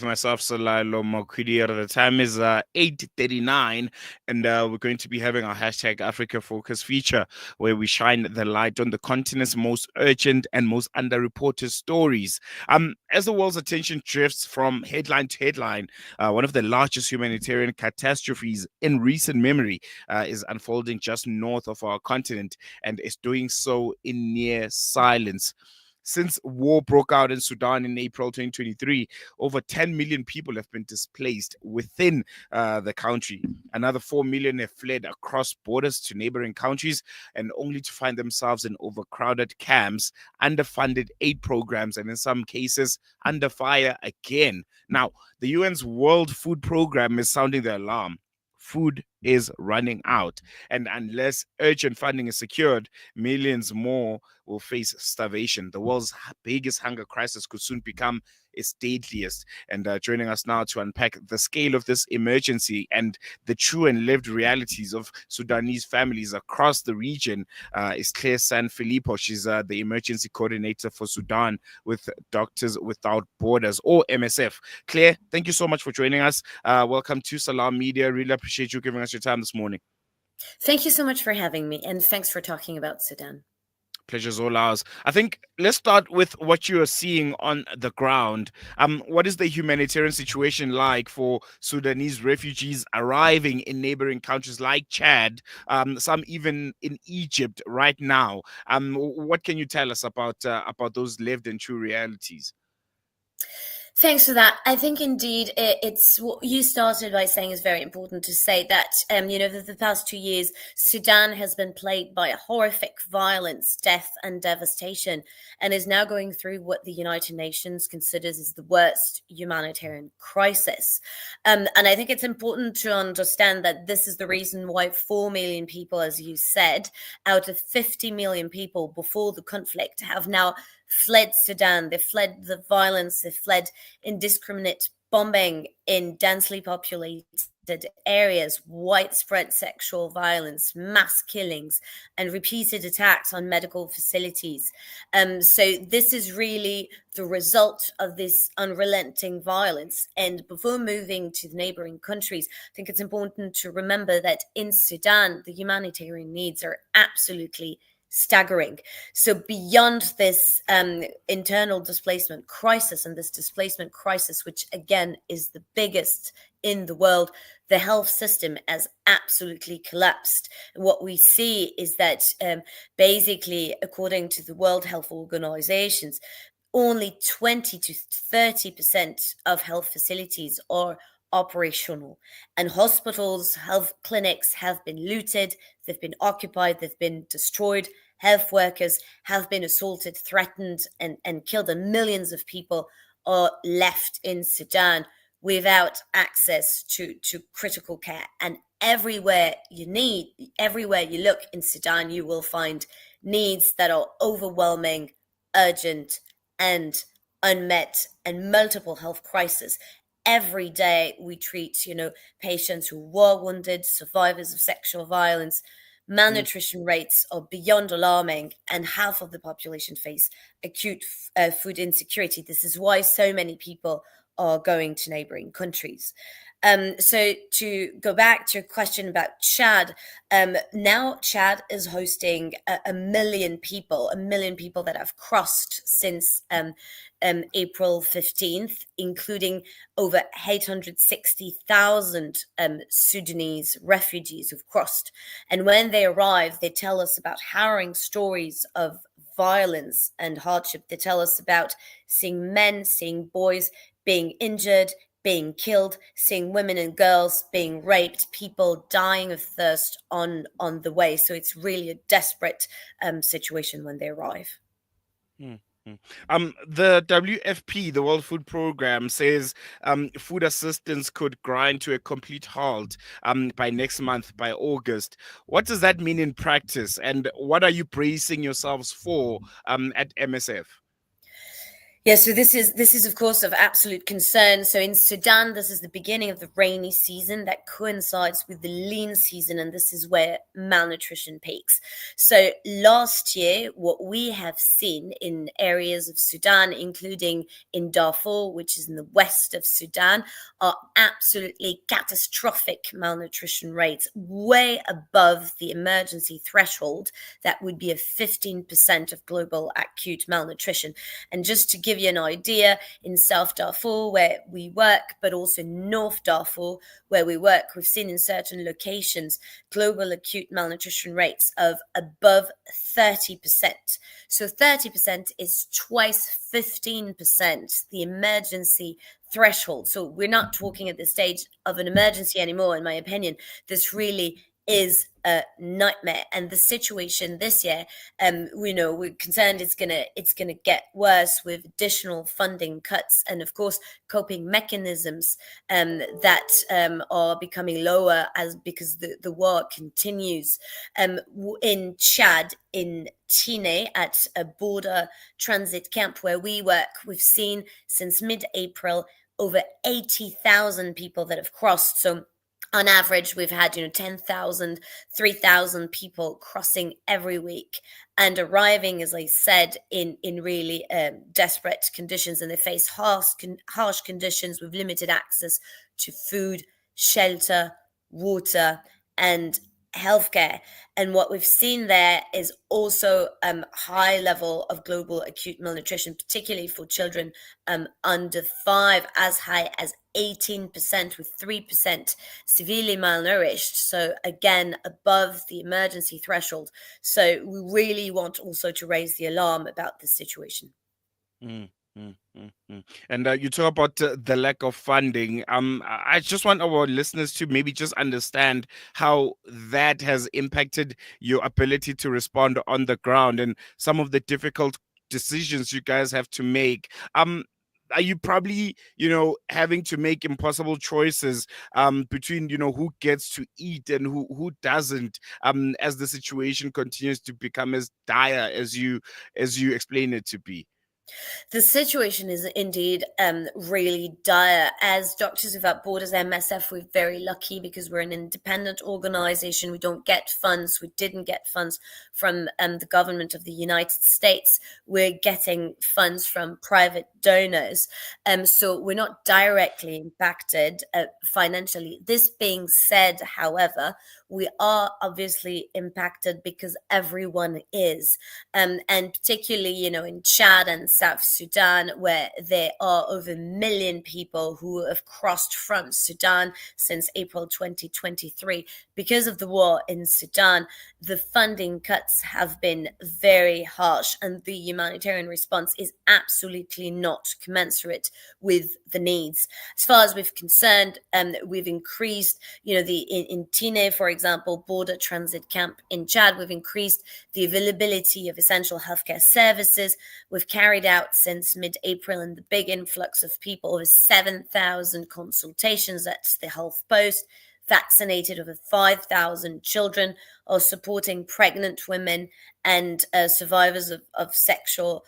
Myself, Salalo Mokudir. The time is 8:39, and we're going to be having our hashtag Africa Focus feature where we shine the light on the continent's most urgent and most underreported stories. As the world's attention drifts from headline to headline, one of the largest humanitarian catastrophes in recent memory is unfolding just north of our continent and is doing so in near silence. Since war broke out in Sudan in April 2023, over 10 million people have been displaced within the country. Another 4 million have fled across borders to neighboring countries, and only to find themselves in overcrowded camps, underfunded aid programs, and in some cases, under fire again. Now, the UN's World Food Program is sounding the alarm. Food is running out. And unless urgent funding is secured, millions more will face starvation. The world's biggest hunger crisis could soon become its deadliest. And joining us now to unpack the scale of this emergency and the true and lived realities of Sudanese families across the region is Claire Filippo. She's the emergency coordinator for Sudan with Doctors Without Borders, or MSF. Claire, thank you so much for joining us. Welcome to Salam Media. Really appreciate you giving us your time this morning. Thank you so much for having me, and thanks for talking about Sudan. Pleasure's all ours. I think let's start with what you are seeing on the ground. What is the humanitarian situation like for Sudanese refugees arriving in neighboring countries like Chad, some even in Egypt right now? What can you tell us about those lived and true realities? Thanks for that. I think indeed it's what you started by saying is very important to say that, the past 2 years, Sudan has been plagued by a horrific violence, death, and devastation, and is now going through what the United Nations considers is the worst humanitarian crisis. And I think it's important to understand that this is the reason why 4 million people, as you said, out of 50 million people before the conflict have now fled Sudan. They fled the violence, they fled indiscriminate bombing in densely populated areas, widespread sexual violence, mass killings, and repeated attacks on medical facilities. So this is really the result of this unrelenting violence. And before moving to the neighboring countries, I think it's important to remember that in Sudan, the humanitarian needs are absolutely staggering. So beyond this internal displacement crisis, and this displacement crisis, which again is the biggest in the world, the health system has absolutely collapsed. What we see is that basically, according to the World Health Organizations, only 20 to 30% of health facilities are operational, and hospitals, health clinics have been looted, they've been occupied, they've been destroyed. Health workers have been assaulted, threatened, and killed, and millions of people are left in Sudan without access to critical care. And everywhere you look in Sudan, you will find needs that are overwhelming, urgent, and unmet, and multiple health crises. Every day we treat, patients who were wounded, survivors of sexual violence. Malnutrition rates are beyond alarming, and half of the population face acute food insecurity. This is why so many people are going to neighboring countries. So to go back to your question about Chad, now Chad is hosting a million people that have crossed since April 15th, including over 860,000 Sudanese refugees who've crossed. And when they arrive, they tell us about harrowing stories of violence and hardship. They tell us about seeing men, seeing boys being injured, being killed, seeing women and girls being raped, people dying of thirst on the way. So it's really a desperate situation when they arrive. The WFP, the World Food Program, says food assistance could grind to a complete halt by next month, by August. What does that mean in practice, and what are you bracing yourselves for at MSF? Yeah, so this is of course of absolute concern. So in Sudan, this is the beginning of the rainy season that coincides with the lean season, and this is where malnutrition peaks. So last year, what we have seen in areas of Sudan, including in Darfur, which is in the west of Sudan, are absolutely catastrophic malnutrition rates, way above the emergency threshold that would be a 15% of global acute malnutrition. And just to give you an idea, in South Darfur, where we work, but also North Darfur, where we work, we've seen in certain locations global acute malnutrition rates of above 30%. So 30% is twice 15% the emergency threshold. So we're not talking at this stage of an emergency anymore, in my opinion. This really is a nightmare. And the situation this year, we know we're concerned it's gonna get worse with additional funding cuts and of course coping mechanisms that are becoming lower as because the war continues. In Chad, in Tine, at a border transit camp where we work, we've seen since mid-April over 80,000 people that have crossed. So on average, we've had 10,000, 3,000 people crossing every week and arriving, as I said, in really desperate conditions, and they face harsh conditions with limited access to food, shelter, water, and healthcare. And what we've seen there is also high level of global acute malnutrition, particularly for children under 5, as high as 18%, with 3% severely malnourished. So again, above the emergency threshold. So we really want also to raise the alarm about this situation. Mm, And you talk about the lack of funding. I just want our listeners to maybe just understand how that has impacted your ability to respond on the ground and some of the difficult decisions you guys have to make. Are you probably, having to make impossible choices between, who gets to eat and who doesn't, as the situation continues to become as dire as you explain it to be? The situation is indeed really dire. As Doctors Without Borders, MSF, we're very lucky because we're an independent organization. We don't get funds. We didn't get funds from the government of the United States. We're getting funds from private donors. So we're not directly impacted financially. This being said, however, we are obviously impacted because everyone is. And particularly, in Chad and South Sudan, where there are over a million people who have crossed from Sudan since April 2023. Because of the war in Sudan, the funding cuts have been very harsh, and the humanitarian response is absolutely not commensurate with the needs. As far as we've concerned, we've increased, in Tine, for example, border transit camp in Chad, we've increased the availability of essential healthcare services. We've carried out since mid-April, and the big influx of people, over 7,000 consultations at the health post, vaccinated over 5,000 children, or supporting pregnant women and survivors of sexual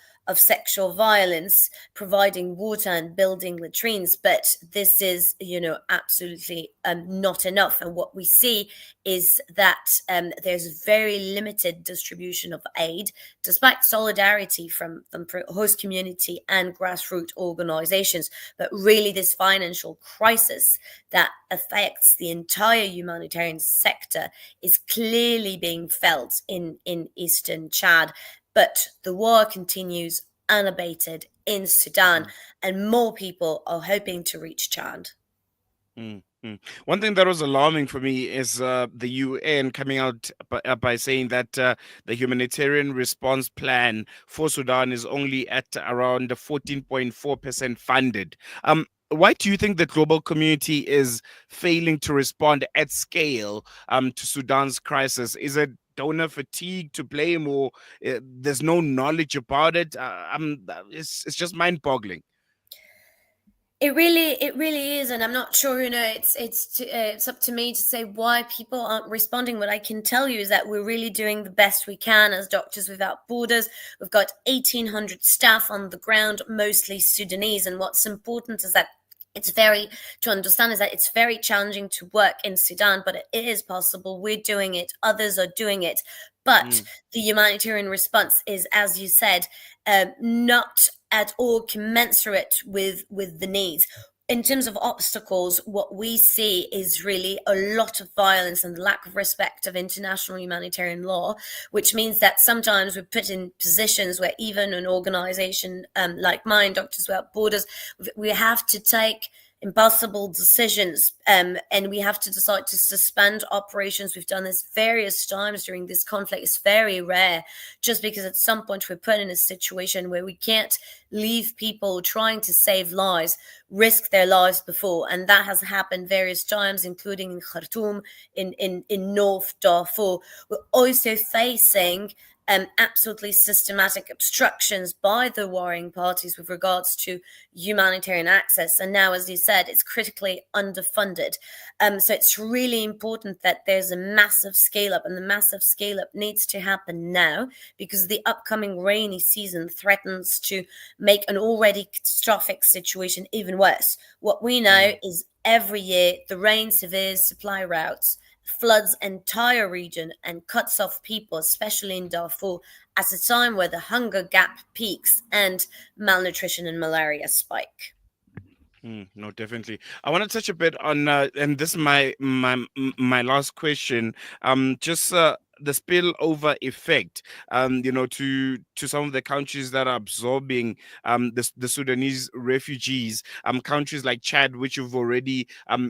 violence, providing water and building latrines. But this is, absolutely not enough. And what we see is that there's very limited distribution of aid, despite solidarity from host community and grassroots organizations. But really, this financial crisis that affects the entire humanitarian sector is clearly being felt in eastern Chad. But the war continues unabated in Sudan, and more people are hoping to reach Chad. Mm, mm. One thing that was alarming for me is the UN coming out by saying that the humanitarian response plan for Sudan is only at around 14.4% funded. Why do you think the global community is failing to respond at scale to Sudan's crisis? Is it donor fatigue to blame, or there's no knowledge about it? It's just mind-boggling. It really is, and I'm not sure. It's up to me to say why people aren't responding. What I can tell you is that we're really doing the best we can as Doctors Without Borders. We've got 1,800 staff on the ground, mostly Sudanese, and what's important is that it's very to understand is that it's very challenging to work in Sudan, but it is possible. We're doing it, others are doing it, but Mm, the humanitarian response is, as you said, not at all commensurate with the needs. In terms of obstacles, what we see is really a lot of violence and the lack of respect of international humanitarian law, which means that sometimes we're put in positions where even an organization like mine, Doctors Without Borders, we have to take impossible decisions, and we have to decide to suspend operations. We've done this various times during this conflict. It's very rare, just because at some point we're put in a situation where we can't leave people trying to save lives risk their lives before, and that has happened various times, including in Khartoum, in North Darfur. We're also facing absolutely systematic obstructions by the warring parties with regards to humanitarian access. And now, as you said, it's critically underfunded. So it's really important that there's a massive scale up, and the massive scale up needs to happen now, because the upcoming rainy season threatens to make an already catastrophic situation even worse. What we know mm. is every year the rain severes supply routes, floods entire region, and cuts off people, especially in Darfur, at a time where the hunger gap peaks and malnutrition and malaria spike. No, definitely. I want to touch a bit on, and this is my last question. Just the spillover effect, to some of the countries that are absorbing the Sudanese refugees, countries like Chad, which you've already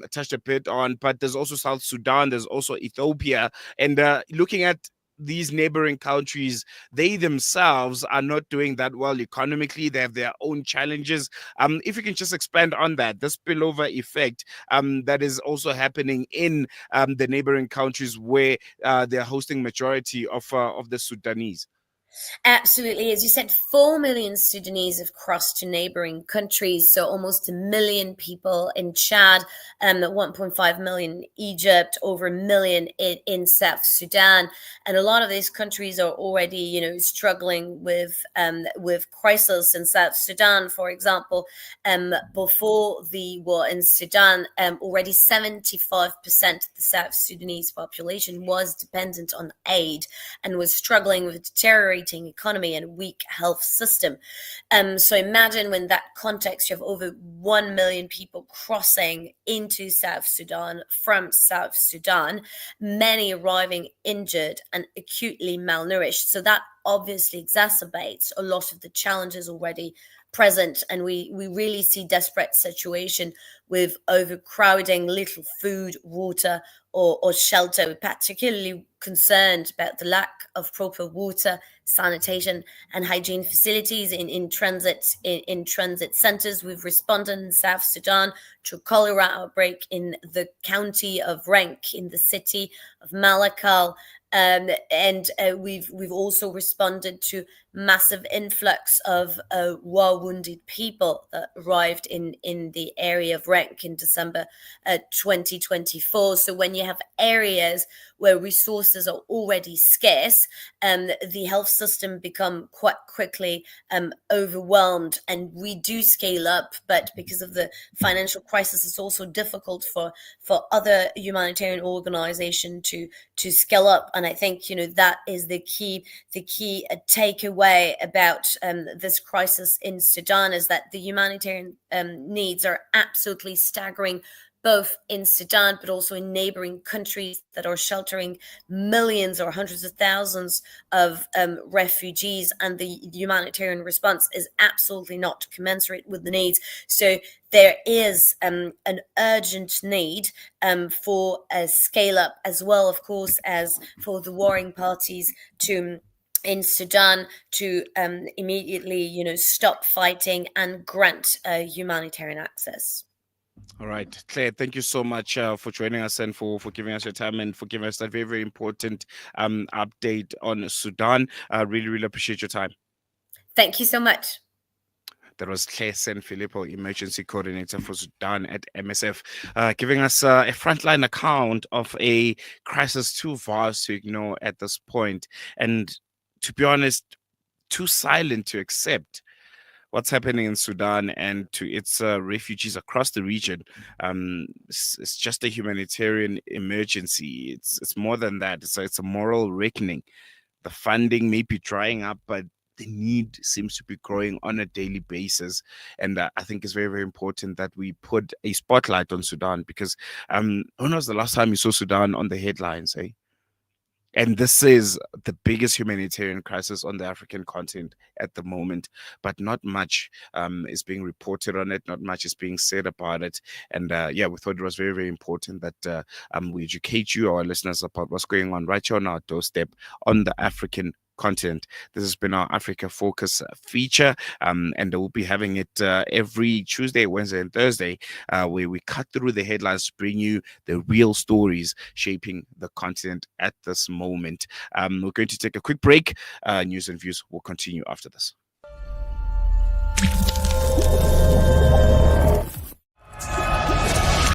touched a bit on, but there's also South Sudan, there's also Ethiopia, and looking at these neighboring countries, they themselves are not doing that well economically. They have their own challenges. If you can just expand on that, the spillover effect that is also happening in the neighboring countries where they're hosting majority of the Sudanese. Absolutely. As you said, 4 million Sudanese have crossed to neighboring countries. So almost a million people in Chad, 1.5 million in Egypt, over a million in South Sudan. And a lot of these countries are already, struggling with crisis. In South Sudan, for example, before the war in Sudan, already 75% of the South Sudanese population was dependent on aid and was struggling with deteriorating economy and a weak health system. So imagine when that context, you have over 1 million people crossing into South Sudan from South Sudan, many arriving injured and acutely malnourished. So that obviously exacerbates a lot of the challenges already present, and we really see desperate situation with overcrowding, little food, water, or shelter. We're particularly concerned about the lack of proper water, sanitation, and hygiene facilities in transit centers. We've responded in South Sudan to a cholera outbreak in the county of Renk, in the city of Malakal. And we've also responded to massive influx of war wounded people that arrived in the area of Renk in December 2024. So when you have areas where resources are already scarce, the health system become quite quickly overwhelmed, and we do scale up. But because of the financial crisis, it's also difficult for other humanitarian organizations to scale up. And I think that is the key takeaway about this crisis in Sudan, is that the humanitarian needs are absolutely staggering, both in Sudan but also in neighboring countries that are sheltering millions or hundreds of thousands of refugees, and the humanitarian response is absolutely not commensurate with the needs. So there is an urgent need for a scale up, as well, of course, as for the warring parties to in Sudan to immediately, stop fighting and grant humanitarian access. All right, Claire, thank you so much for joining us and for giving us your time and for giving us that very, very important update on Sudan. Really, really appreciate your time. Thank you so much. That was Filippo, emergency coordinator for Sudan at MSF, giving us a frontline account of a crisis too vast to ignore at this point, and to be honest, too silent to accept what's happening in Sudan and to its refugees across the region. It's just a humanitarian emergency. It's more than that. It's a moral reckoning. The funding may be drying up, but the need seems to be growing on a daily basis. And I think it's very, very important that we put a spotlight on Sudan because when was the last time you saw Sudan on the headlines, eh? And this is the biggest humanitarian crisis on the African continent at the moment, but not much is being reported on it. Not much is being said about it. And yeah, we thought it was very, very important that we educate you, our listeners, about what's going on right here on our doorstep on the African continent. This has been our Africa Focus feature, and we'll be having it every Tuesday, Wednesday, and Thursday, where we cut through the headlines to bring you the real stories shaping the continent at this moment. We're going to take a quick break. News and views will continue after this.